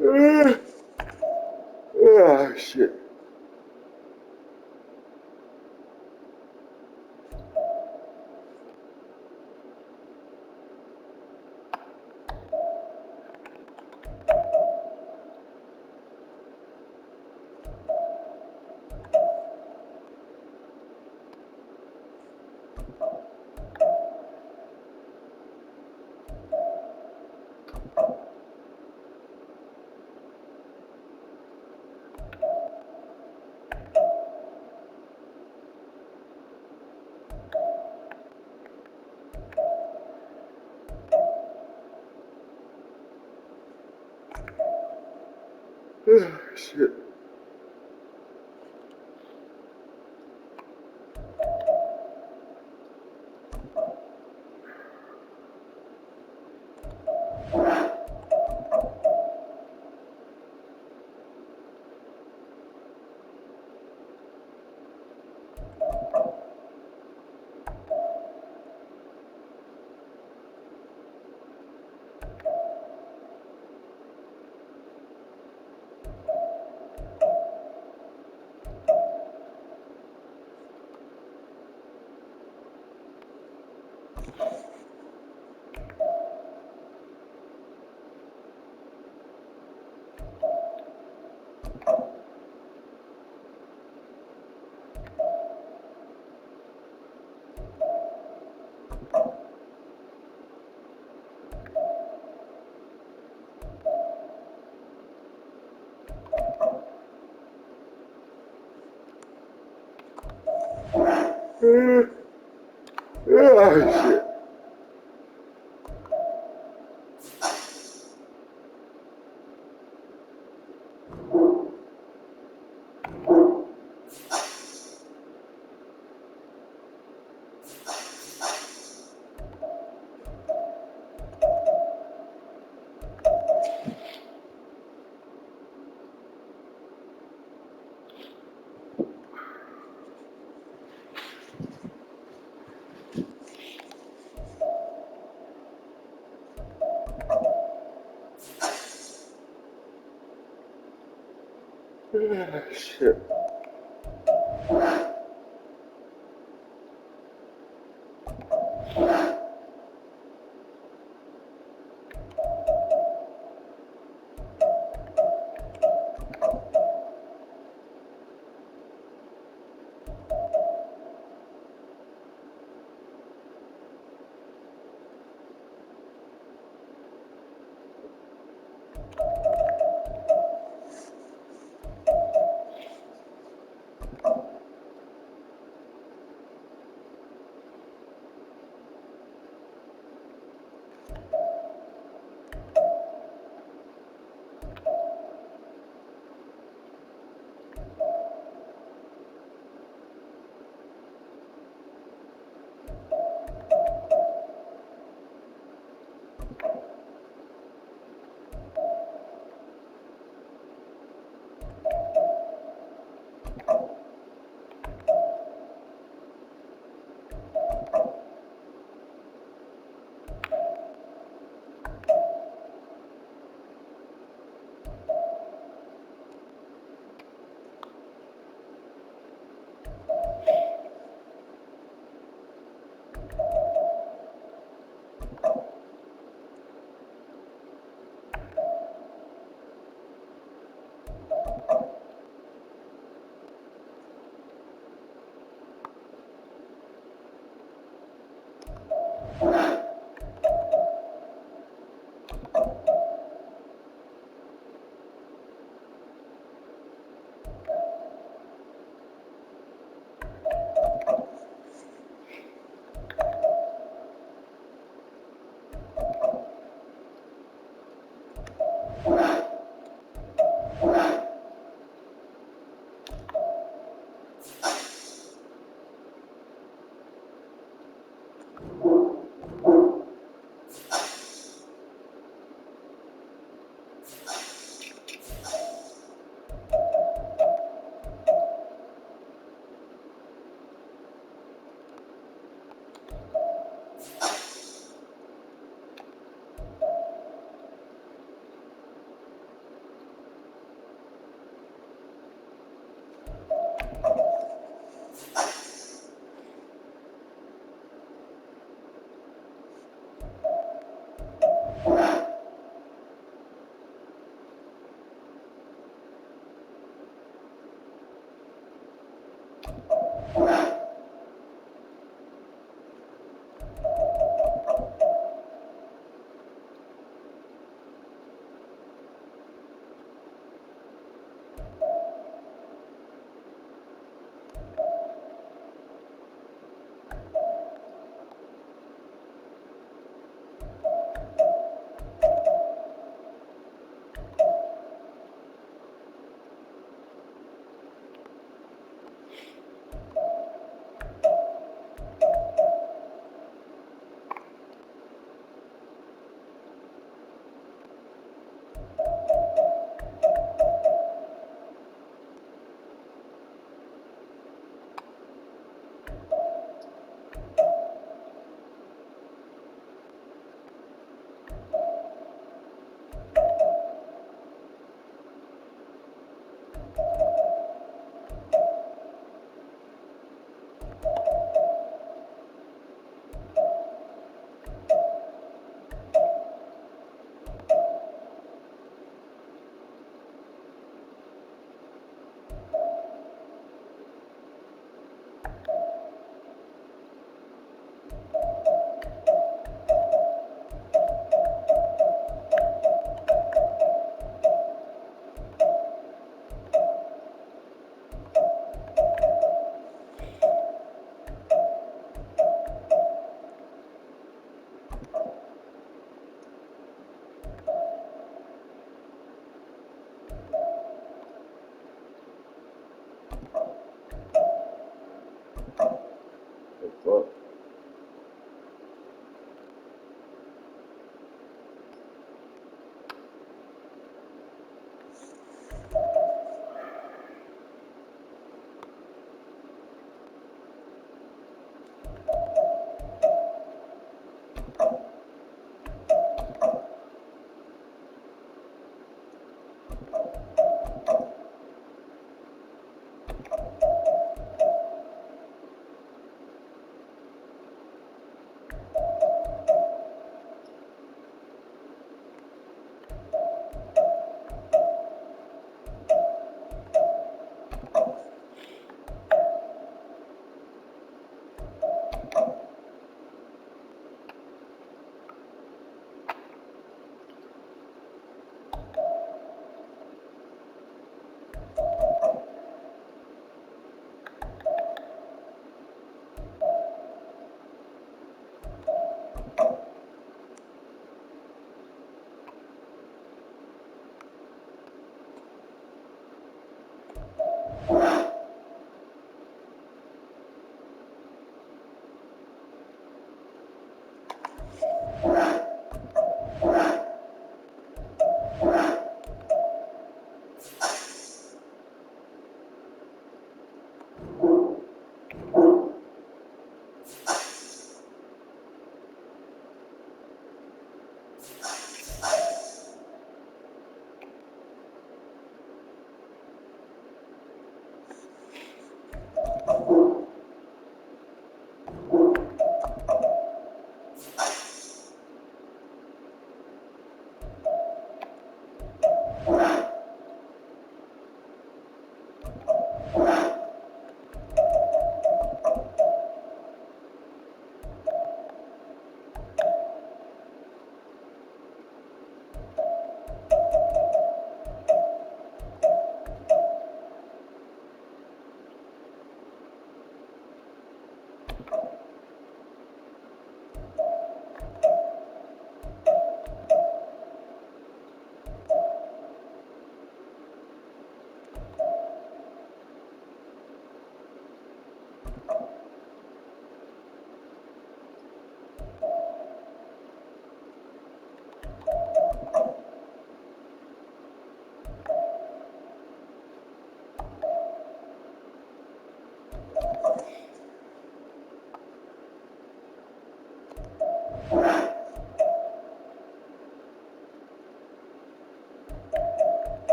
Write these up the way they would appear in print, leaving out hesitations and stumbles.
Oh, shit. Oh, shit. Oh, shit. Oh, shit.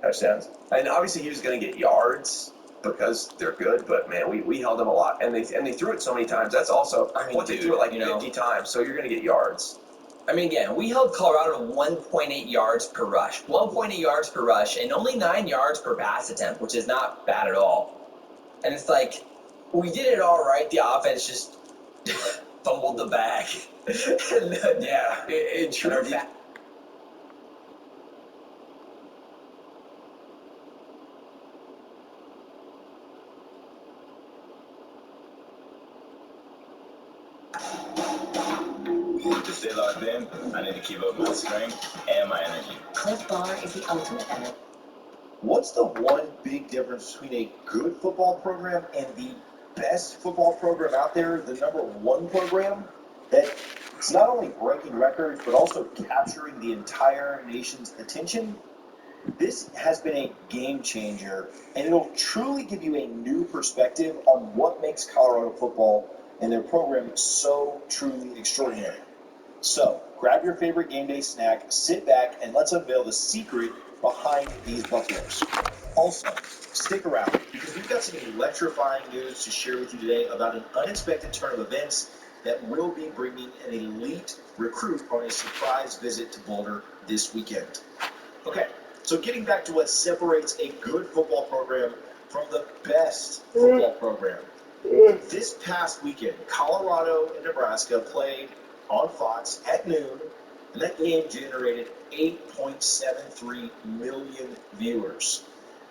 touchdowns. And obviously he was going to get yards because they're good, but man, we held them a lot, and they threw it so many times. That's also they threw it like 50 times, so you're going to get yards. I mean, again, we held Colorado to 1.8 yards per rush. 1.8 yards per rush and only 9 yards per pass attempt, which is not bad at all. And it's like, we did it all right. The offense just fumbled the bag. Yeah, it truly. To stay locked in, I need to keep up my strength and my energy. Cliff Bar is the ultimate energy. What's the one big difference between a good football program and the best football program out there, the number one program? That it's not only breaking records, but also capturing the entire nation's attention? This has been a game changer, and it'll truly give you a new perspective on what makes Colorado football and their program so truly extraordinary. So, grab your favorite game day snack, sit back, and let's unveil the secret behind these Buffaloes. Also, stick around, because we've got some electrifying news to share with you today about an unexpected turn of events that will be bringing an elite recruit on a surprise visit to Boulder this weekend. Okay, so getting back to what separates a good football program from the best football program. This past weekend, Colorado and Nebraska played on Fox at noon, and that game generated 8.73 million viewers.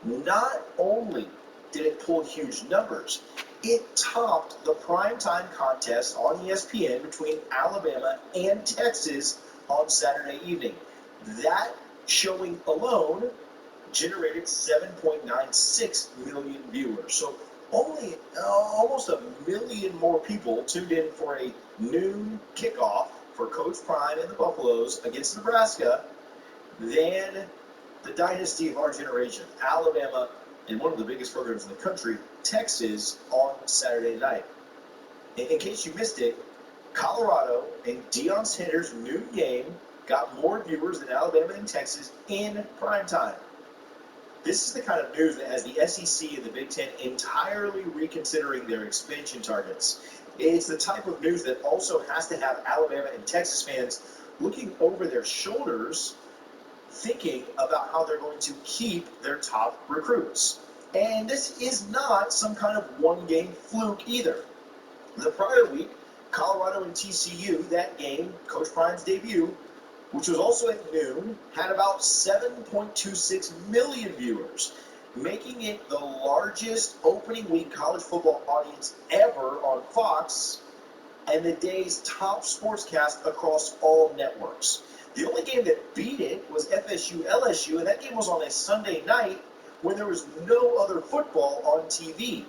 Not only did it pull huge numbers, it topped the primetime contest on ESPN between Alabama and Texas on Saturday evening. That showing alone generated 7.96 million viewers. So only almost a million more people tuned in for a noon kickoff for Coach Prime and the Buffaloes against Nebraska than the dynasty of our generation, Alabama, and one of the biggest programs in the country, Texas, on Saturday night. In case you missed it, Colorado and Deion Sanders' noon game got more viewers than Alabama and Texas in prime time. This is the kind of news that has the SEC and the Big Ten entirely reconsidering their expansion targets. It's the type of news that also has to have Alabama and Texas fans looking over their shoulders, thinking about how they're going to keep their top recruits. And this is not some kind of one-game fluke either. The prior week, Colorado and TCU, that game, Coach Prime's debut, which was also at noon, had about 7.26 million viewers, making it the largest opening week college football audience ever on Fox and the day's top sportscast across all networks. The only game that beat it was FSU-LSU, and that game was on a Sunday night when there was no other football on TV.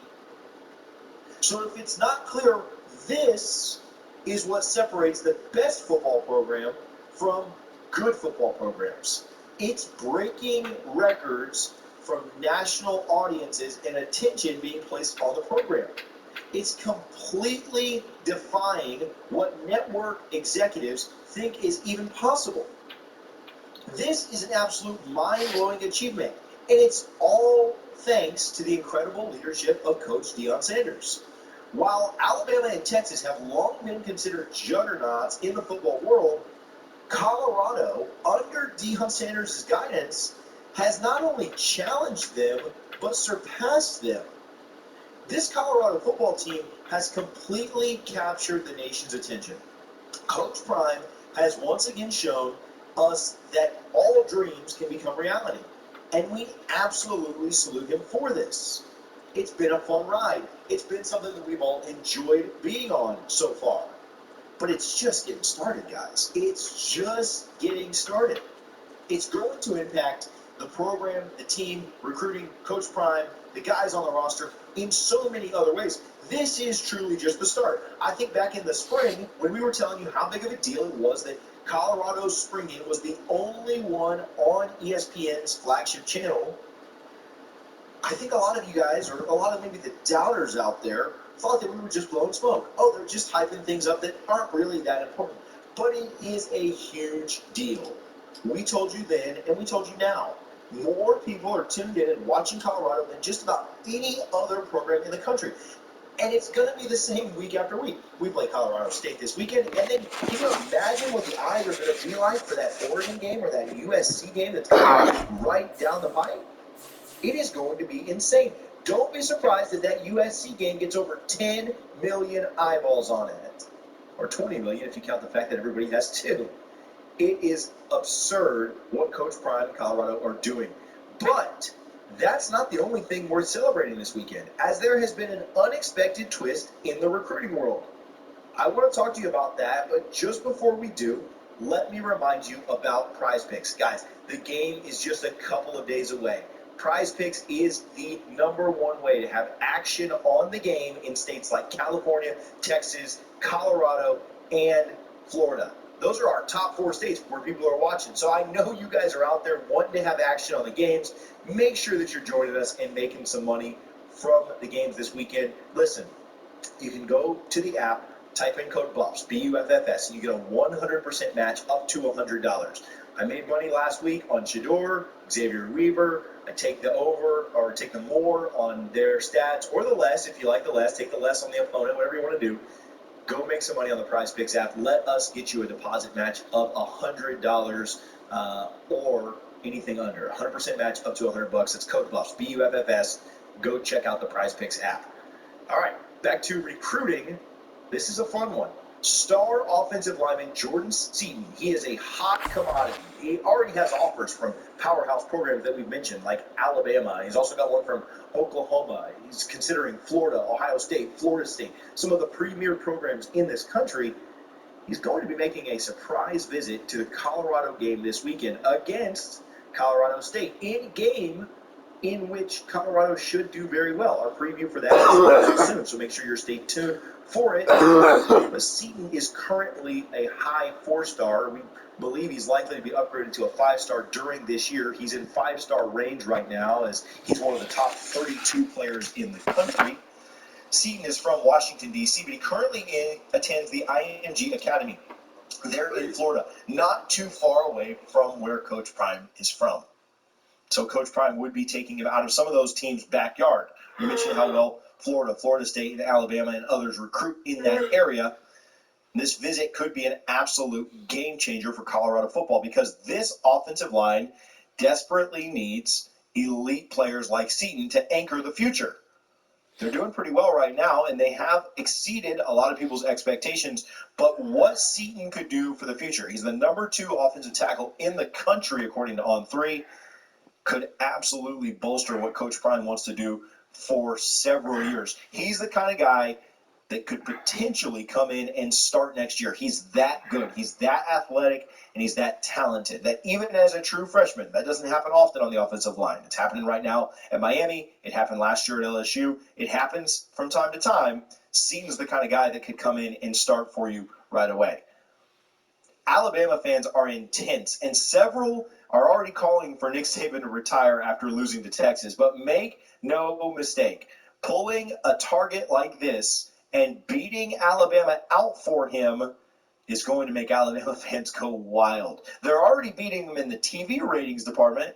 So if it's not clear, this is what separates the best football program from good football programs. It's breaking records from national audiences and attention being placed on the program. It's completely defying what network executives think is even possible. This is an absolute mind-blowing achievement, and it's all thanks to the incredible leadership of Coach Deion Sanders. While Alabama and Texas have long been considered juggernauts in the football world, Colorado, under Deion Sanders' guidance, has not only challenged them, but surpassed them. This Colorado football team has completely captured the nation's attention. Coach Prime has once again shown us that all dreams can become reality, and we absolutely salute him for this. It's been a fun ride. It's been something that we've all enjoyed being on so far. But it's just getting started, guys. It's just getting started. It's going to impact the program, the team, recruiting, Coach Prime, the guys on the roster, in so many other ways. This is truly just the start. I think back in the spring, when we were telling you how big of a deal it was that Colorado's spring game was the only one on ESPN's flagship channel, I think a lot of you guys, or a lot of maybe the doubters out there, thought that we were just blowing smoke. Oh, they're just hyping things up that aren't really that important. But it is a huge deal. We told you then, and we told you now. More people are tuned in and watching Colorado than just about any other program in the country. And it's going to be the same week after week. We play Colorado State this weekend, and then can you imagine what the eyes are going to be like for that Oregon game or that USC game that's coming right down the pipe? It is going to be insane. Don't be surprised if that USC game gets over 10 million eyeballs on it. Or 20 million if you count the fact that everybody has two. It is absurd what Coach Prime and Colorado are doing. But that's not the only thing worth celebrating this weekend, as there has been an unexpected twist in the recruiting world. I want to talk to you about that, but just before we do, let me remind you about Prize Picks. Guys, the game is just a couple of days away. Prize Picks is the #1 way to have action on the game in states like California, Texas, Colorado, and Florida. Those are our top 4 states where people are watching. So I know you guys are out there wanting to have action on the games. Make sure that you're joining us and making some money from the games this weekend. Listen, you can go to the app, type in code BUFFS, BUFFS, and you get a 100% match up to $100. I made money last week on Shador, Xavier Weaver. I take the over or take the more on their stats, or the less. If you like the less, take the less on the opponent, whatever you want to do. Go make some money on the Prize Picks app. Let us get you a deposit match of $100 or anything under. 100% match up to $100. It's code BUFFS, BUFFS. Go check out the Prize Picks app. All right, back to recruiting. This is a fun one. Star offensive lineman Jordan Seaton. He is a hot commodity. He already has offers from powerhouse programs that we've mentioned, like Alabama. He's also got one from Oklahoma. He's considering Florida, Ohio State, Florida State, some of the premier programs in this country. He's going to be making a surprise visit to the Colorado game this weekend against Colorado State, in game in which Colorado should do very well. Our preview for that is soon, so make sure you're stay tuned for it. But Seaton is currently a high 4-star. We believe he's likely to be upgraded to a 5-star during this year. He's in 5-star range right now, as he's one of the top 32 players in the country. Seaton is from Washington, D.C., but he currently attends the IMG Academy there in Florida, not too far away from where Coach Prime is from. So Coach Prime would be taking him out of some of those teams' backyard. You mentioned how well Florida, Florida State, and Alabama and others recruit in that area. This visit could be an absolute game changer for Colorado football, because this offensive line desperately needs elite players like Seaton to anchor the future. They're doing pretty well right now, and they have exceeded a lot of people's expectations. But what Seaton could do for the future, he's the #2 offensive tackle in the country, according to On3, could absolutely bolster what Coach Prime wants to do for several years. He's the kind of guy that could potentially come in and start next year. He's that good. He's that athletic, and he's that talented that even as a true freshman, that doesn't happen often on the offensive line. It's happening right now at Miami. It happened last year at LSU. It happens from time to time. Seaton's the kind of guy that could come in and start for you right away. Alabama fans are intense, and several are already calling for Nick Saban to retire after losing to Texas. But make no mistake, pulling a target like this and beating Alabama out for him is going to make Alabama fans go wild. They're already beating them in the TV ratings department.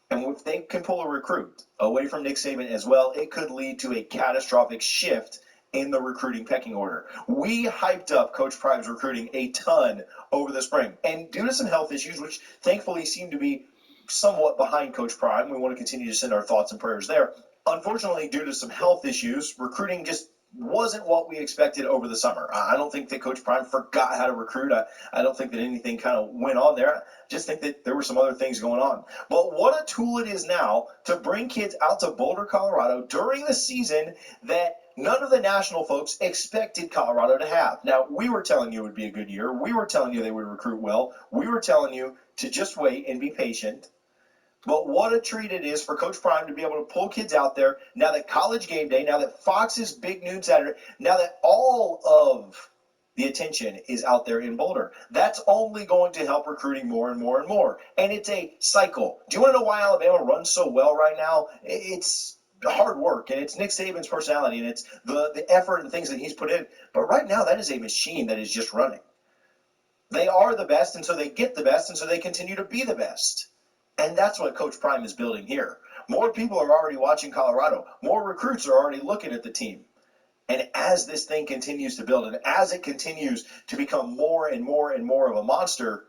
And if they can pull a recruit away from Nick Saban as well, it could lead to a catastrophic shift in the recruiting pecking order. We hyped up Coach Prime's recruiting a ton over the spring. And due to some health issues, which thankfully seem to be somewhat behind Coach Prime, we want to continue to send our thoughts and prayers there. Unfortunately, due to some health issues, recruiting just wasn't what we expected over the summer. I don't think that Coach Prime forgot how to recruit. I don't think that anything kind of went on there. I just think that there were some other things going on. But what a tool it is now to bring kids out to Boulder, Colorado during the season that none of the national folks expected Colorado to have. Now, we were telling you it would be a good year. We were telling you they would recruit well. We were telling you to just wait and be patient. But what a treat it is for Coach Prime to be able to pull kids out there now that College Game Day, now that Fox's Big Noon Saturday, now that all of the attention is out there in Boulder. That's only going to help recruiting more and more and more. And it's a cycle. Do you want to know why Alabama runs so well right now? It's hard work, and it's Nick Saban's personality, and it's the effort and things that he's put in. But right now, that is a machine that is just running. They are the best, and so they get the best, and so they continue to be the best. And that's what Coach Prime is building here. More people are already watching Colorado. More recruits are already looking at the team. And as this thing continues to build, and as it continues to become more and more and more of a monster,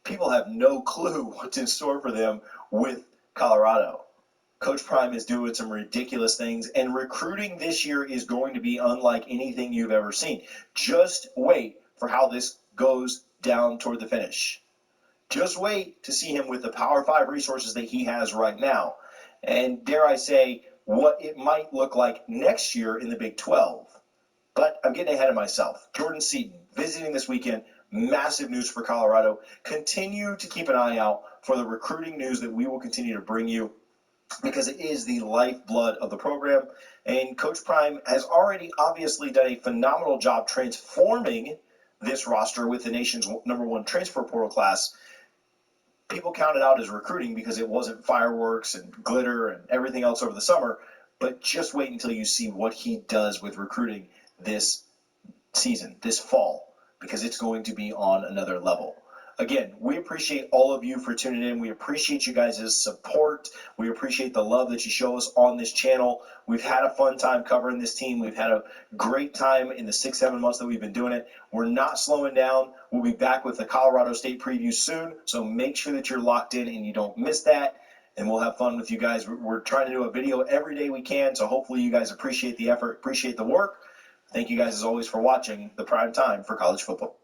people have no clue what's in store for them with Colorado. Coach Prime is doing some ridiculous things, and recruiting this year is going to be unlike anything you've ever seen. Just wait for how this goes down toward the finish. Just wait to see him with the Power 5 resources that he has right now. And dare I say, what it might look like next year in the Big 12. But I'm getting ahead of myself. Jordan Seaton visiting this weekend. Massive news for Colorado. Continue to keep an eye out for the recruiting news that we will continue to bring you, because it is the lifeblood of the program. And Coach Prime has already obviously done a phenomenal job transforming this roster with the nation's #1 transfer portal class. People count it out as recruiting because it wasn't fireworks and glitter and everything else over the summer. But just wait until you see what he does with recruiting this season, this fall, because it's going to be on another level. Again, we appreciate all of you for tuning in. We appreciate you guys' support. We appreciate the love that you show us on this channel. We've had a fun time covering this team. We've had a great time in the 6-7 months that we've been doing it. We're not slowing down. We'll be back with the Colorado State preview soon, so make sure that you're locked in and you don't miss that. And we'll have fun with you guys. We're trying to do a video every day we can, so hopefully you guys appreciate the effort, appreciate the work. Thank you guys as always for watching the prime time for college football.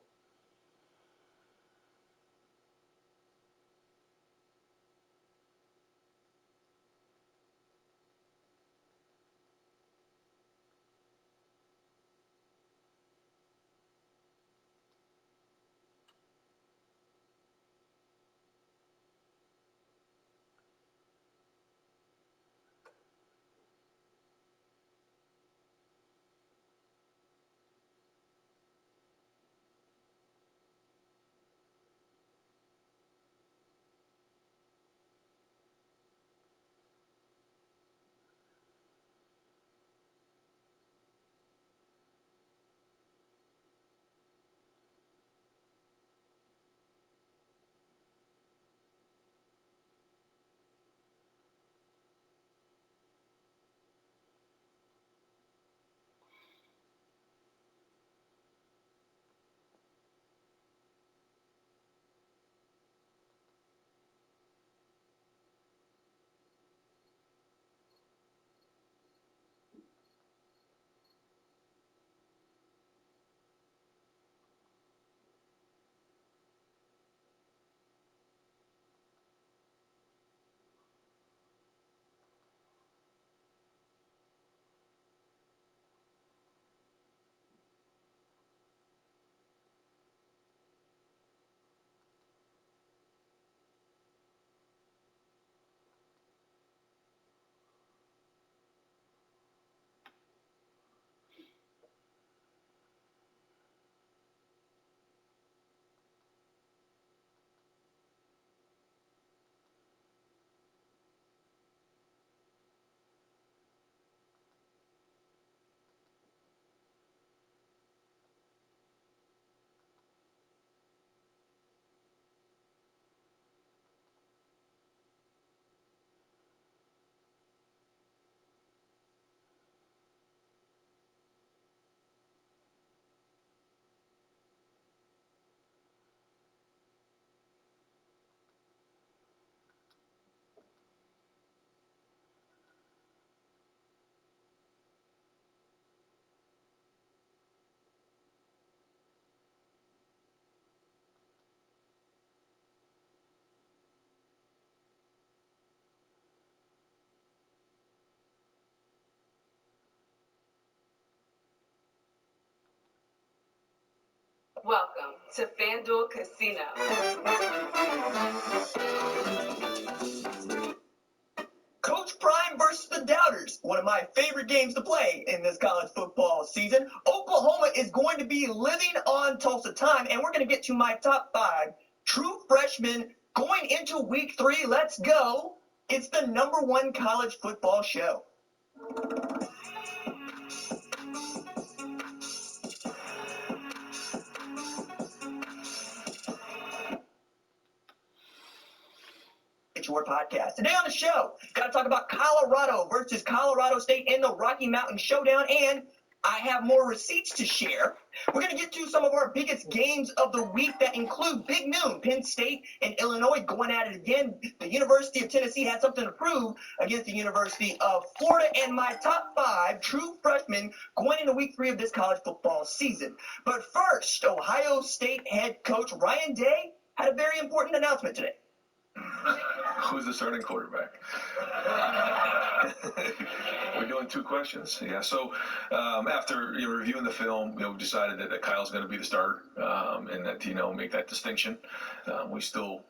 Welcome to FanDuel Casino. Coach Prime versus the Doubters, one of my favorite games to play in this college football season. Oklahoma is going to be living on Tulsa time, and we're going to get to my top 5 true freshmen going into week 3. Let's go. It's the #1 college football show. Shore podcast. Today on the show, got to talk about Colorado versus Colorado State in the Rocky Mountain Showdown, and I have more receipts to share. We're going to get to some of our biggest games of the week that include Big Noon, Penn State and Illinois going at it again. The University of Tennessee had something to prove against the University of Florida, and my top 5 true freshmen going into week 3 of this college football season. But first, Ohio State head coach Ryan Day had a very important announcement today. Who's the starting quarterback? We're doing 2 questions. Yeah. So after reviewing the film, we decided that Kyle's going to be the starter, and that make that distinction. We still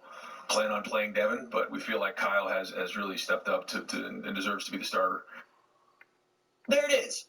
plan on playing Devin, but we feel like Kyle has really stepped up and deserves to be the starter. There it is.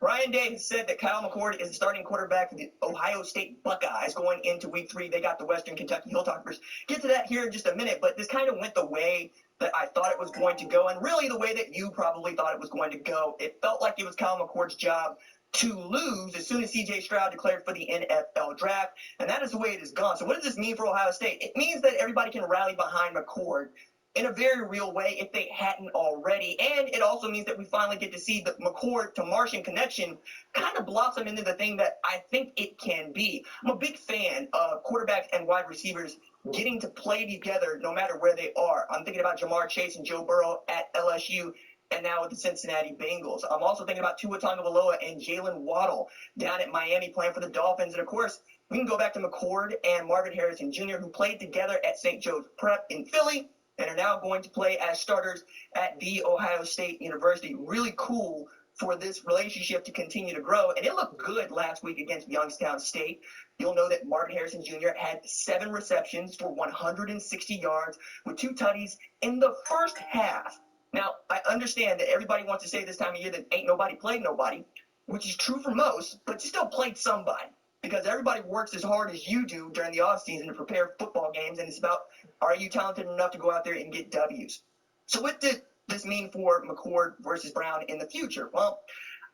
Ryan Day has said that Kyle McCord is the starting quarterback for the Ohio State Buckeyes going into week 3. They got the Western Kentucky Hilltoppers. Get to that here in just a minute, but this kind of went the way that I thought it was going to go, and really the way that you probably thought it was going to go. It felt like it was Kyle McCord's job to lose as soon as C.J. Stroud declared for the NFL draft, and that is the way it has gone. So what does this mean for Ohio State? It means that everybody can rally behind McCord in a very real way if they hadn't already. And it also means that we finally get to see the McCord to Martian connection kind of blossom into the thing that I think it can be. I'm a big fan of quarterbacks and wide receivers getting to play together no matter where they are. I'm thinking about Jamar Chase and Joe Burrow at LSU and now with the Cincinnati Bengals. I'm also thinking about Tua Tagovailoa and Jalen Waddle down at Miami playing for the Dolphins. And of course, we can go back to McCord and Marvin Harrison Jr., who played together at St. Joe's Prep in Philly and are now going to play as starters at The Ohio State University. Really cool for this relationship to continue to grow. And it looked good last week against Youngstown State. You'll know that Marvin Harrison Jr. had 7 receptions for 160 yards with 2 tutties in the first half. Now, I understand that everybody wants to say this time of year that ain't nobody played nobody, which is true for most, but you still played somebody. Because everybody works as hard as you do during the offseason to prepare football games, and it's about, are you talented enough to go out there and get W's? So what did this mean for McCord versus Brown in the future? Well,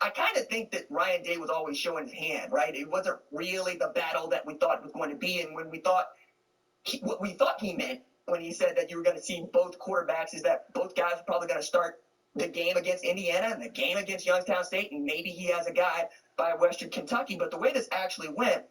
I kind of think that Ryan Day was always showing his hand, right? It wasn't really the battle that we thought it was going to be, and when we thought what we thought he meant when he said that you were going to see both quarterbacks is that both guys are probably going to start the game against Indiana and the game against Youngstown State, and maybe he has a guy by Western Kentucky. But the way this actually went,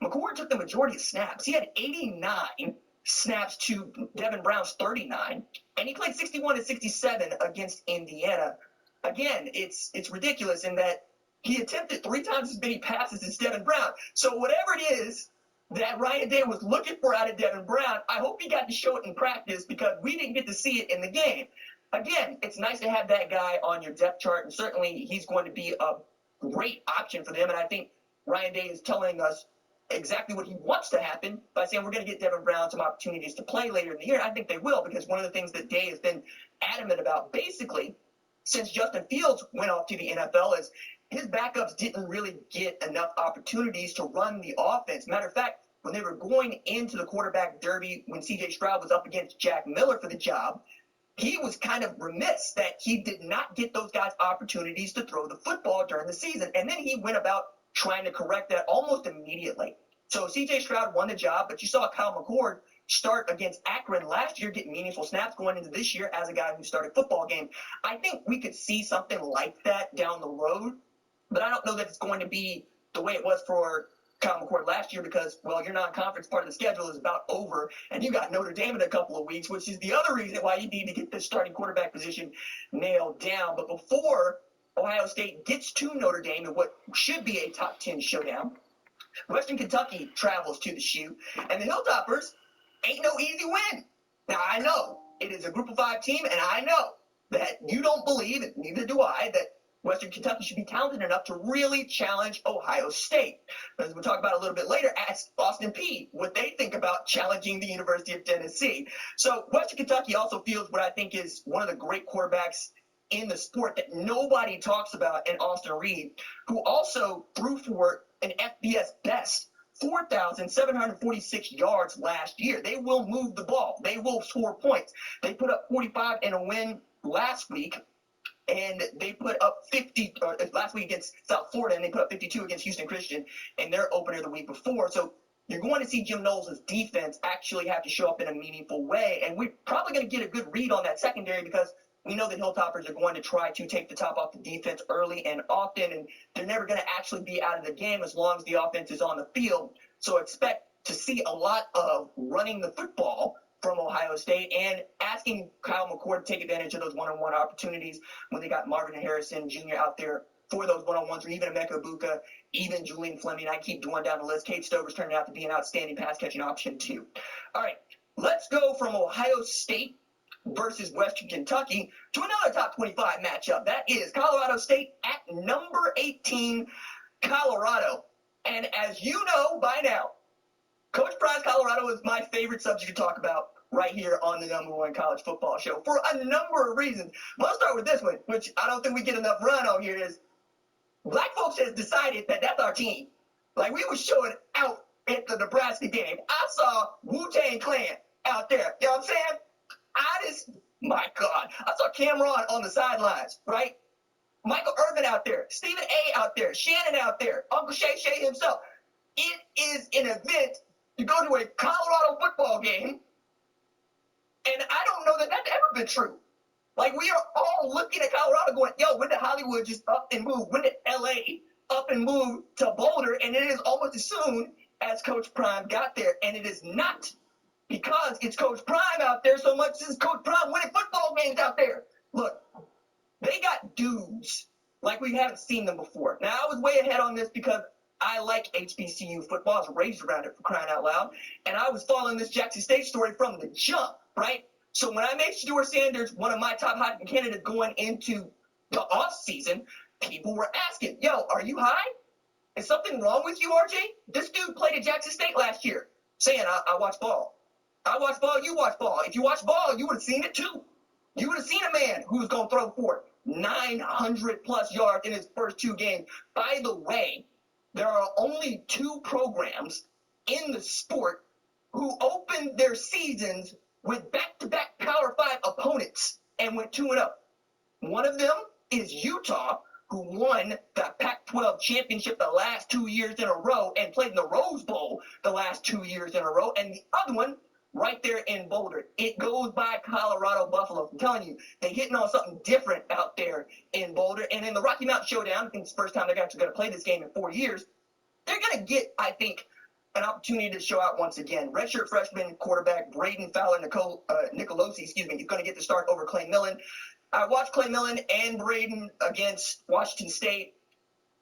McCord took the majority of snaps. He had 89 snaps to Devin Brown's 39, and he played 61 to 67 against Indiana. Again, it's ridiculous in that he attempted 3 times as many passes as Devin Brown. So whatever it is that Ryan Day was looking for out of Devin Brown, I hope he got to show it in practice because we didn't get to see it in the game. Again, it's nice to have that guy on your depth chart, and certainly he's going to be a great option for them. And I think Ryan Day is telling us exactly what he wants to happen by saying we're going to get Devin Brown some opportunities to play later in the year. I think they will, because one of the things that Day has been adamant about basically since Justin Fields went off to the NFL is his backups didn't really get enough opportunities to run the offense. Matter of fact, when they were going into the quarterback derby, when C.J. Stroud was up against Jack Miller for the job, he was kind of remiss that he did not get those guys opportunities to throw the football during the season. And then he went about trying to correct that almost immediately. So C.J. Stroud won the job, but you saw Kyle McCord start against Akron last year, get meaningful snaps going into this year as a guy who started football game. I think we could see something like that down the road, but I don't know that it's going to be the way it was for Kyle McCord last year because, well, your non-conference part of the schedule is about over, and you got Notre Dame in a couple of weeks, which is the other reason why you need to get this starting quarterback position nailed down. But before Ohio State gets to Notre Dame in what should be a top 10 showdown, Western Kentucky travels to the shoe, and the Hilltoppers ain't no easy win. Now, I know it is a Group of 5 team, and I know that you don't believe, and neither do I, that Western Kentucky should be talented enough to really challenge Ohio State. As we'll talk about a little bit later, ask Austin Peay what they think about challenging the University of Tennessee. So Western Kentucky also feels what I think is one of the great quarterbacks in the sport that nobody talks about in Austin Reed, who also threw for an FBS best 4,746 yards last year. They will move the ball. They will score points. They put up 45 in a win last week. And they put up 50 last week against South Florida, and they put up 52 against Houston Christian in their opener the week before. So you're going to see Jim Knowles' defense actually have to show up in a meaningful way. And we're probably going to get a good read on that secondary because we know that Hilltoppers are going to try to take the top off the defense early and often, and they're never going to actually be out of the game as long as the offense is on the field. So expect to see a lot of running the football from Ohio State and asking Kyle McCord to take advantage of those one-on-one opportunities when they got Marvin Harrison Jr. out there for those one-on-ones, or even Emeka Ibuka, even Julian Fleming. I keep going down the list. Kate Stover's turning out to be an outstanding pass-catching option, too. All right, let's go from Ohio State versus Western Kentucky to another top 25 matchup. That is Colorado State at number 18, Colorado. And as you know by now, Coach Prime's Colorado is my favorite subject to talk about right here on the #1 college football show for a number of reasons. But I'll start with this one, which I don't think we get enough run on here, is black folks has decided that that's our team. Like, we were showing out at the Nebraska game. I saw Wu-Tang Clan out there. You know what I'm saying? My God. I saw Cameron on the sidelines, right? Michael Irvin out there. Stephen A. out there. Shannon out there. Uncle Shay Shay himself. It is an event to go to a Colorado football game, and I don't know that that's ever been true. Like, we are all looking at Colorado going, yo, when did Hollywood just up and move? When did L.A. up and move to Boulder? And it is almost as soon as Coach Prime got there. And it is not because it's Coach Prime out there so much as Coach Prime winning football games out there. Look, they got dudes like we haven't seen them before. Now, I was way ahead on this because I like HBCU football. I was raised around it, for crying out loud. And I was following this Jackson State story from the jump, right? So when I made Stuart Sanders one of my top Heisman candidates going into the offseason, people were asking, yo, are you high? Is something wrong with you, RJ? This dude played at Jackson State last year, saying, I watch ball. I watch ball, you watch ball. If you watch ball, you would have seen it too. You would have seen a man who was going to throw for 900-plus yards in his first 2 games. By the way, there are only 2 programs in the sport who opened their seasons with back-to-back Power 5 opponents and went 2-0. One of them is Utah, who won the Pac-12 championship the last 2 years in a row and played in the Rose Bowl the last 2 years in a row. And the other one, right there in Boulder. It goes by Colorado Buffalo. I'm telling you, they're hitting on something different out there in Boulder. And in the Rocky Mountain Showdown, I think it's the first time they're actually going to play this game in 4 years, they're going to get, I think, an opportunity to show out once again. Redshirt freshman quarterback Braden Fowler Nicolosi, is going to get the start over Clay Millen. I watched Clay Millen and Braden against Washington State.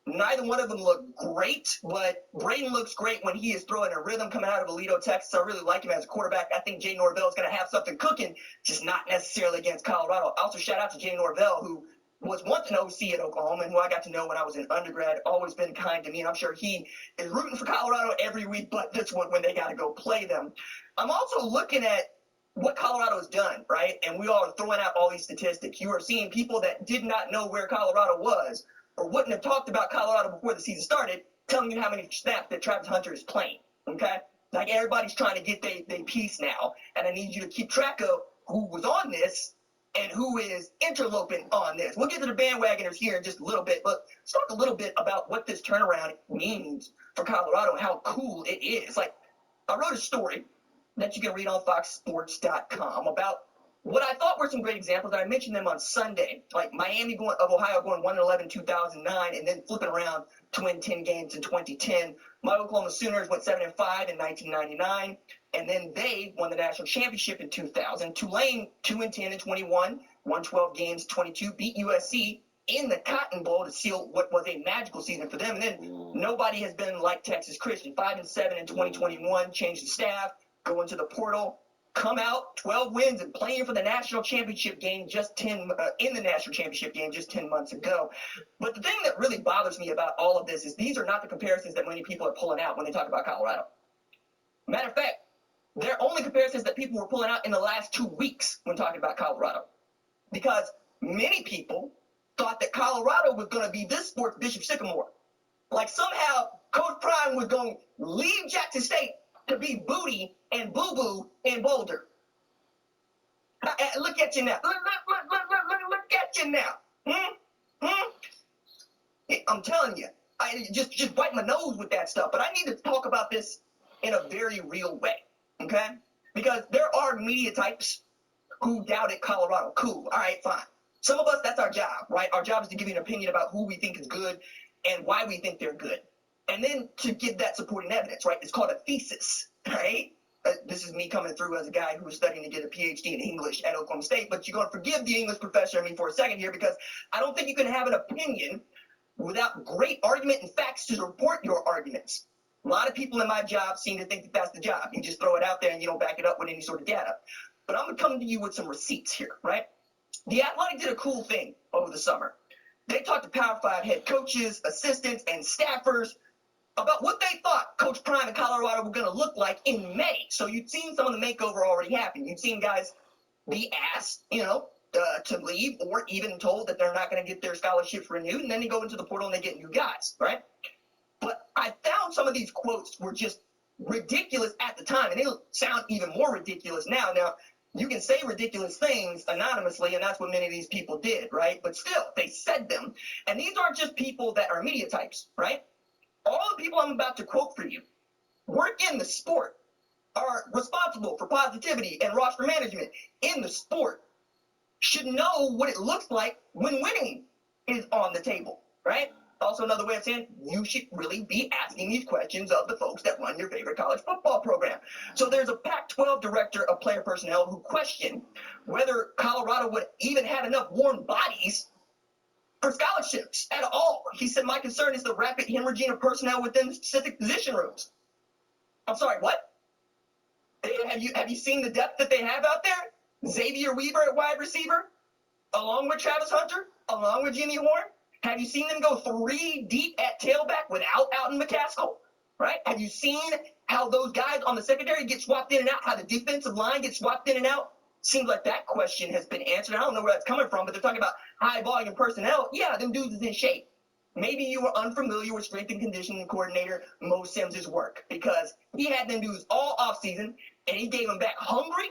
Neither one of them look great, but Braden looks great when he is throwing a rhythm coming out of Aledo, Texas. I really like him as a quarterback. I think Jay Norvell is going to have something cooking, just not necessarily against Colorado. Also, shout out to Jay Norvell, who was once an OC at Oklahoma and who I got to know when I was in undergrad, always been kind to me, and I'm sure he is rooting for Colorado every week, but this one when they got to go play them. I'm also looking at what Colorado has done, right? And we all are throwing out all these statistics. You are seeing people that did not know where Colorado was or wouldn't have talked about Colorado before the season started, telling you how many snaps that Travis Hunter is playing, okay? Like, everybody's trying to get their piece now, and I need you to keep track of who was on this and who is interloping on this. We'll get to the bandwagoners here in just a little bit, but let's talk a little bit about what this turnaround means for Colorado and how cool it is. Like, I wrote a story that you can read on foxsports.com about what I thought were some great examples, and I mentioned them on Sunday, like Miami of Ohio going 1-11 2009, and then flipping around to win 10 games in 2010. My Oklahoma Sooners went 7-5 in 1999, and then they won the national championship in 2000. Tulane 2-10 in 21, won 12 games in 22, beat USC in the Cotton Bowl to seal what was a magical season for them. And then nobody has been like Texas Christian, 5-7 in 2021, changed the staff, go into the portal, come out 12 wins and playing for the national championship game in the national championship game just 10 months ago. But the thing that really bothers me about all of this is these are not the comparisons that many people are pulling out when they talk about Colorado. Matter of fact, they're only comparisons that people were pulling out in the last 2 weeks when talking about Colorado. Because many people thought that Colorado was going to be this sport's Bishop Sycamore. Like, somehow Coach Prime was going to leave Jackson State to be Booty and Boo-Boo in Boulder. Look at you now. Look at you now. I'm telling you, I just wipe my nose with that stuff. But I need to talk about this in a very real way, okay? Because there are media types who doubted Colorado. Cool, all right, fine. Some of us, that's our job, right? Our job is to give you an opinion about who we think is good and why we think they're good. And then to give that supporting evidence, right? It's called a thesis, right? This is me coming through as a guy who was studying to get a PhD in English at Oklahoma State, but you're going to forgive the English professor in me for a second here, because I don't think you can have an opinion without great argument and facts to support your arguments. A lot of people in my job seem to think that that's the job. You just throw it out there and you don't back it up with any sort of data. But I'm going to come to you with some receipts here, right? The Athletic did a cool thing over the summer. They talked to Power 5 head coaches, assistants, and staffers about what they thought Coach Prime and Colorado were going to look like in May. So you'd seen some of the makeover already happen. You'd seen guys be asked, to leave, or even told that they're not going to get their scholarships renewed, and then they go into the portal and they get new guys, right? But I found some of these quotes were just ridiculous at the time, and they sound even more ridiculous now. Now, you can say ridiculous things anonymously, and that's what many of these people did, right? But still, they said them. And these aren't just people that are media types, right? All the people I'm about to quote for you work in the sport, are responsible for positivity and roster management in the sport, should know what it looks like when winning is on the table, right? Also, another way of saying you should really be asking these questions of the folks that run your favorite college football program. So there's a Pac-12 director of player personnel who questioned whether Colorado would even have enough warm bodies for scholarships at all. He said, "My concern is the rapid hemorrhaging of personnel within specific position rooms." I'm sorry, what? Have you seen the depth that they have out there? Xavier Weaver at wide receiver, along with Travis Hunter, along with Jimmy Horn. Have you seen them go 3 deep at tailback without Alton McCaskill, right? Have you seen how those guys on the secondary get swapped in and out, how the defensive line gets swapped in and out? Seems like that question has been answered. I don't know where that's coming from, but they're talking about high volume personnel. Yeah, them dudes is in shape. Maybe you were unfamiliar with strength and conditioning coordinator Mo Sims' work, because he had them dudes all offseason, and he gave them back hungry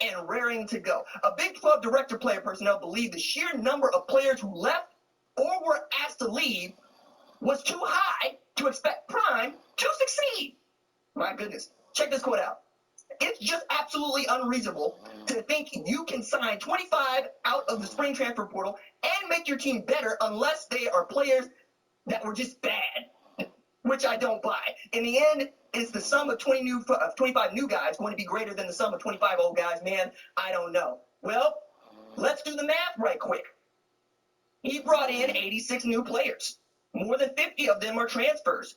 and raring to go. A Big 12 director player personnel believed the sheer number of players who left or were asked to leave was too high to expect Prime to succeed. My goodness. Check this quote out. "It's just absolutely unreasonable to think you can sign 25 out of the spring transfer portal and make your team better unless they are players that were just bad," which I don't buy. In the end, is the sum of 25 new guys going to be greater than the sum of 25 old guys? Man, I don't know. Well, let's do the math right quick. He brought in 86 new players. More than 50 of them are transfers.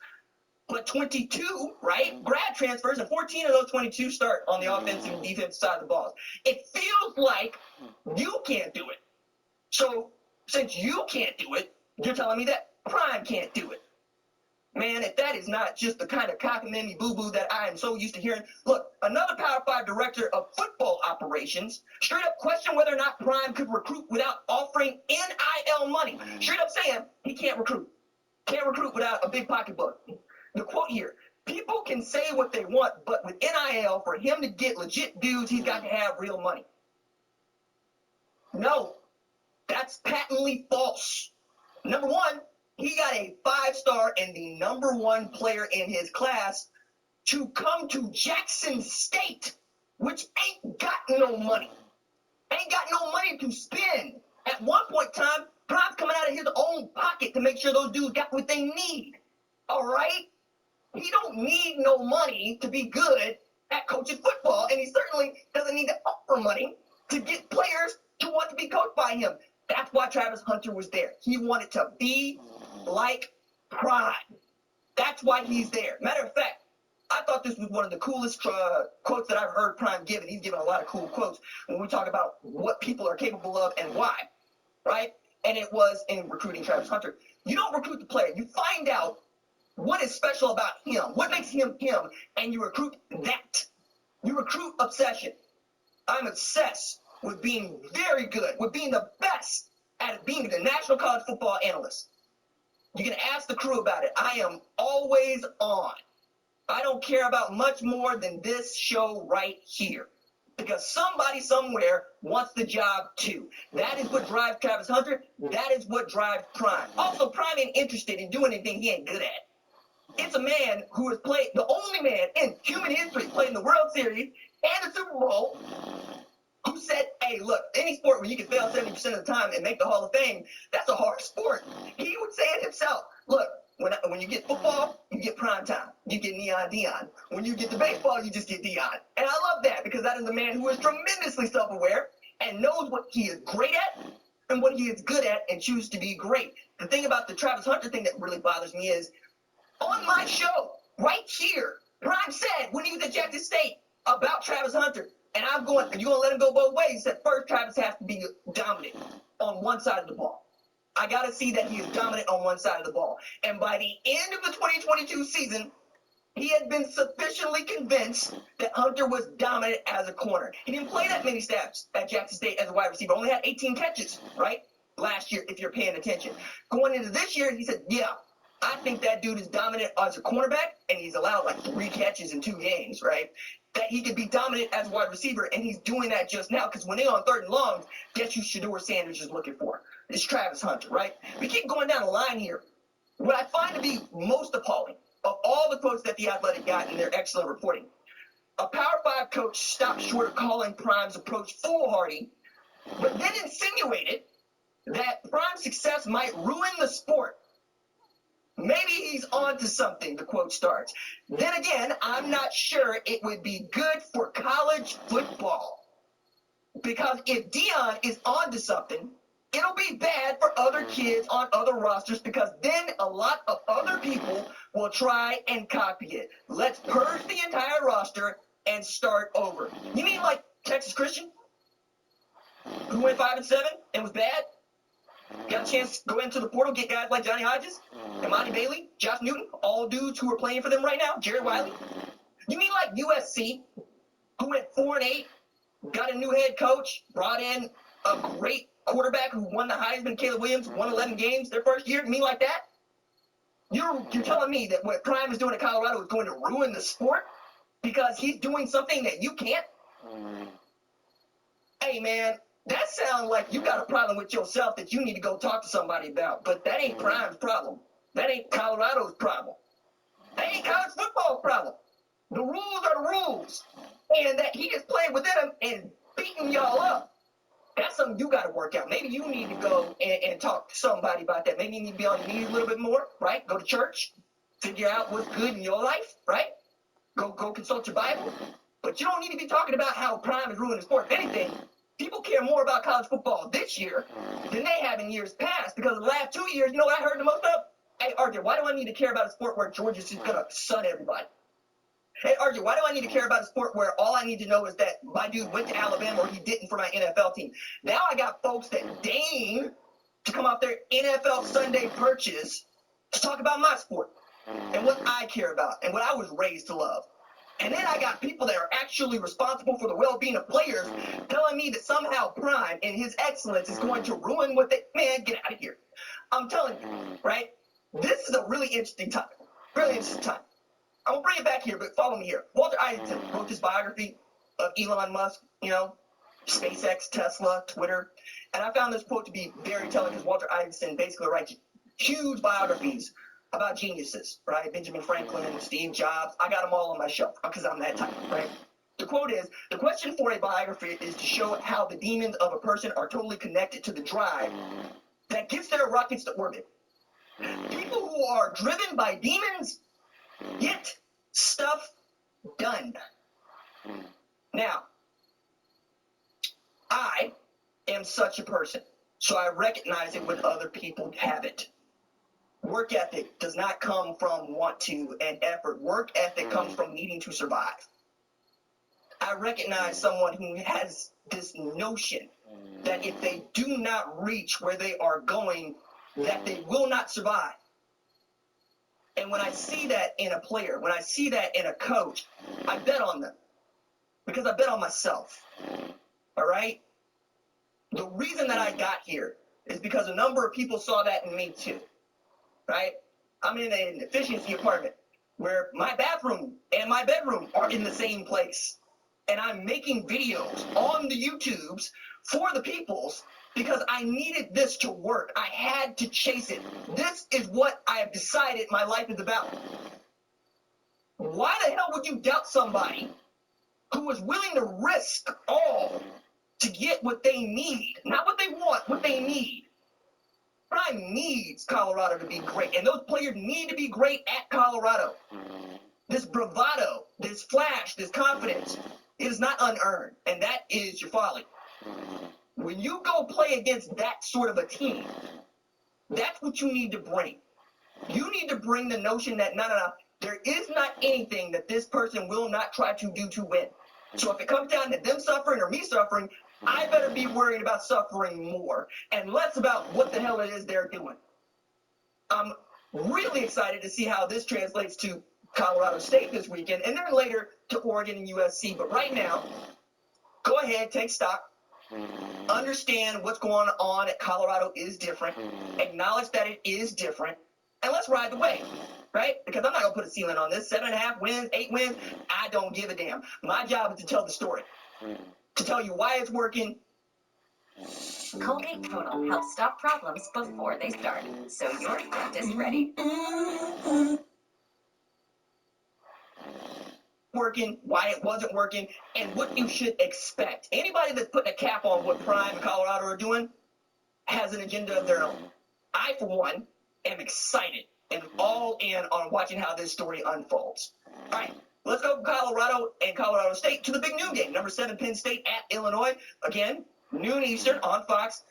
But 22, right, grad transfers, and 14 of those 22 start on the offensive and defensive side of the ball. It feels like you can't do it. So since you can't do it, you're telling me that Prime can't do it. Man, if that is not just the kind of cockamamie boo-boo that I am so used to hearing. Look, another Power 5 director of football operations straight up questioned whether or not Prime could recruit without offering NIL money. Straight up saying he can't recruit. Can't recruit without a big pocketbook. The quote here: "People can say what they want, but with NIL, for him to get legit dudes, he's got to have real money." No, that's patently false. Number one, he got a 5-star and the #1 player in his class to come to Jackson State, which ain't got no money. Ain't got no money to spend. At one point in time, Prime's coming out of his own pocket to make sure those dudes got what they need. All right? He don't need no money to be good at coaching football, and he certainly doesn't need to offer money to get players to want to be coached by him. That's why Travis Hunter was there. He wanted to be like Prime. That's why he's there. Matter of fact, I thought this was one of the coolest quotes that I've heard Prime give, and he's given a lot of cool quotes when we talk about what people are capable of and why, right? And it was in recruiting Travis Hunter. You don't recruit the player. You find out what is special about him, what makes him him, and you recruit that. You recruit obsession. I'm obsessed with being very good, with being the best at being the national college football analyst. You can ask the crew about it. I am always on. I don't care about much more than this show right here, because somebody somewhere wants the job too. That is what drives Travis Hunter. That is what drives Prime. Also, Prime ain't interested in doing anything he ain't good at. It's a man who has played, the only man in human history played in the World Series and the Super Bowl, who said, hey, look, any sport where you can fail 70% of the time and make the Hall of Fame, that's a hard sport. He would say it himself. Look, when you get football, you get prime time. You get Neon Dion. When you get the baseball, you just get Dion. And I love that because that is a man who is tremendously self-aware and knows what he is great at and what he is good at and chooses to be great. The thing about the Travis Hunter thing that really bothers me is on my show, right here, Prime said when he was at Jackson State about Travis Hunter, and I'm going, are you going to let him go both ways? He said, first, Travis has to be dominant on one side of the ball. I got to see that he is dominant on one side of the ball. And by the end of the 2022 season, he had been sufficiently convinced that Hunter was dominant as a corner. He didn't play that many snaps at Jackson State as a wide receiver. Only had 18 catches, right? Last year, if you're paying attention. Going into this year, he said, yeah, I think that dude is dominant as a cornerback, and he's allowed like 3 catches in 2 games, right? That he could be dominant as a wide receiver, and he's doing that just now, because when they're on 3rd and long, guess who Shedeur Sanders is looking for? It's Travis Hunter, right? We keep going down the line here. What I find to be most appalling of all the quotes that The Athletic got in their excellent reporting, a Power 5 coach stopped short of calling Prime's approach foolhardy, but then insinuated that Prime's success might ruin the sport. Maybe he's on to something, the quote starts. Then again, I'm not sure it would be good for college football. Because if Dion is on to something, it'll be bad for other kids on other rosters because then a lot of other people will try and copy it. Let's purge the entire roster and start over. You mean like Texas Christian? Who went 5-7 and was bad? Got a chance to go into the portal, get guys like Johnny Hodges, Imani Bailey, Josh Newton, all dudes who are playing for them right now, Jared Wiley. You mean like USC, who went 4-8, got a new head coach, brought in a great quarterback who won the Heisman, Caleb Williams, won 11 games their first year? You mean like that? You're telling me that what Prime is doing in Colorado is going to ruin the sport because he's doing something that you can't? Hey, man. That sounds like you got a problem with yourself that you need to go talk to somebody about. But that ain't Prime's problem. That ain't Colorado's problem. That ain't college football's problem. The rules are the rules. And that he is playing within them and beating y'all up. That's something you got to work out. Maybe you need to go and talk to somebody about that. Maybe you need to be on your knees a little bit more, right? Go to church. Figure out what's good in your life, right? Go consult your Bible. But you don't need to be talking about how Prime is ruining the sport. If anything, people care more about college football this year than they have in years past because the last 2 years, you know what I heard the most of? Hey, RJ, why do I need to care about a sport where Georgia's just going to sun everybody? Hey, RJ, why do I need to care about a sport where all I need to know is that my dude went to Alabama or he didn't for my NFL team? Now I got folks that deign to come off their NFL Sunday purchase to talk about my sport and what I care about and what I was raised to love. And then I got people that are actually responsible for the well-being of players telling me that somehow Prime and his excellence is going to ruin what they... Man, get out of here. I'm telling you, right? This is a really interesting time. Really interesting time. I'm going to bring it back here, but follow me here. Walter Isaacson wrote this biography of Elon Musk, you know, SpaceX, Tesla, Twitter. And I found this quote to be very telling because Walter Isaacson basically writes huge biographies about geniuses, right? Benjamin Franklin and Steve Jobs. I got them all on my shelf because I'm that type, right? The quote is, the question for a biography is to show how the demons of a person are totally connected to the drive that gives their rockets to orbit. People who are driven by demons get stuff done. Now, I am such a person, so I recognize it when other people have it. Work ethic does not come from want to and effort. Work ethic comes from needing to survive. I recognize someone who has this notion that if they do not reach where they are going, that they will not survive. And when I see that in a player, when I see that in a coach, I bet on them because I bet on myself. All right? The reason that I got here is because a number of people saw that in me too. Right? I'm in an efficiency apartment where my bathroom and my bedroom are in the same place. And I'm making videos on the YouTubes for the peoples because I needed this to work. I had to chase it. This is what I have decided my life is about. Why the hell would you doubt somebody who was willing to risk all to get what they need? Not what they want, what they need. Prime needs Colorado to be great, and those players need to be great at Colorado. This bravado, this flash, this confidence, it is not unearned, and that is your folly. When you go play against that sort of a team, that's what you need to bring. You need to bring the notion that, no, there is not anything that this person will not try to do to win. So if it comes down to them suffering or me suffering, I better be worried about suffering more and less about what the hell it is they're doing. I'm really excited to see how this translates to Colorado State this weekend, and then later to Oregon and USC. But right now, go ahead, take stock. Understand what's going on at Colorado is different. Acknowledge that it is different. And let's ride the wave, right? Because I'm not going to put a ceiling on this. 7.5 wins, 8 wins, I don't give a damn. My job is to tell the story. To tell you why it's working. Colgate Total helps stop problems before they start, so your dent is ready. Working, why it wasn't working, and what you should expect. Anybody that's putting a cap on what Prime and Colorado are doing has an agenda of their own. I, for one, am excited and all in on watching how this story unfolds. All right, let's go from Colorado and Colorado State to the big noon game. Number 7 Penn State at Illinois. Again, noon Eastern on Fox.